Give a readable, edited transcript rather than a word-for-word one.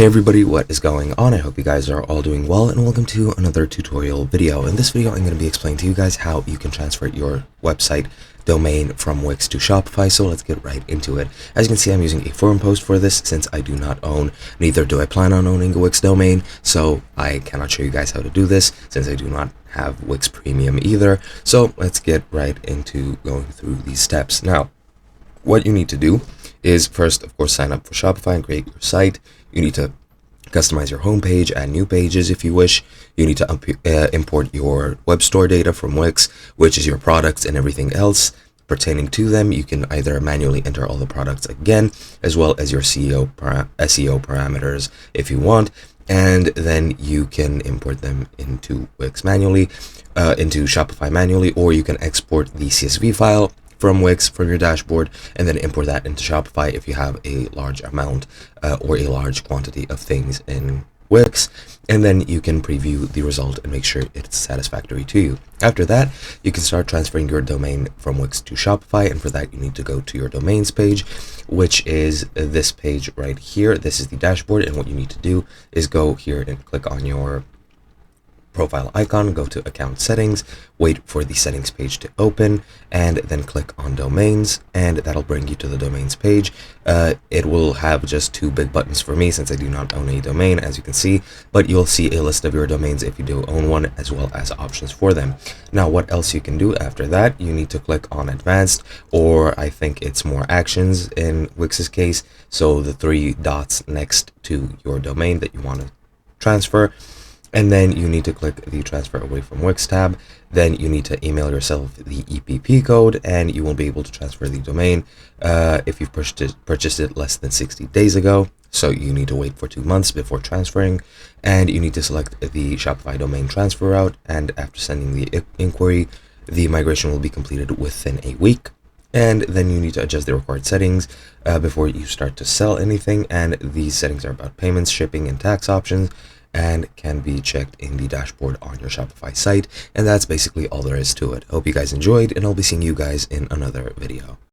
Hey everybody, what is going on? I hope you guys are all doing well, and welcome to another tutorial video. In this video I'm going to be explaining to you guys how you can transfer your website domain from Wix to Shopify, so let's get right into it. As you can see, I'm using a forum post for this since I do not own, neither do I plan on owning a Wix domain, so I cannot show you guys how to do this since I do not have Wix Premium either. So let's get right into going through these steps. Now, what you need to do is first, of course, sign up for Shopify and create your site. You need to customize your homepage, add new pages if you wish. You need to import your web store data from Wix, which is your products and everything else pertaining to them. You can either manually enter all the products again, as well as your SEO parameters if you want, and then you can import them into Wix manually, into Shopify manually, or you can export the CSV file from Wix from your dashboard and then import that into Shopify if you have a large amount or a large quantity of things in Wix, and then you can preview the result and make sure it's satisfactory to you. After that, you can start transferring your domain from Wix to Shopify, and for that you need to go to your domains page, which is this page right here. This is the dashboard, and what you need to do is go here and click on your profile icon, go to account settings, wait for the settings page to open, and then click on domains, and that'll bring you to the domains page. It will have just two big buttons for me since I do not own a domain, as you can see, but you'll see a list of your domains if you do own one, as well as options for them. Now, what else you can do after that? You need to click on advanced, or I think it's more actions in Wix's case, so the three dots next to your domain that you want to transfer. And then you need to click the transfer away from Wix tab. Then you need to email yourself the EPP code, and you will be able to transfer the domain if you've purchased it less than 60 days ago. So you need to wait for 2 months before transferring, and you need to select the Shopify domain transfer route. And after sending the inquiry, the migration will be completed within a week. And then you need to adjust the required settings before you start to sell anything. And these settings are about payments, shipping, and tax options, and can be checked in the dashboard on your Shopify site. And that's basically all there is to it. Hope you guys enjoyed, and I'll be seeing you guys in another video.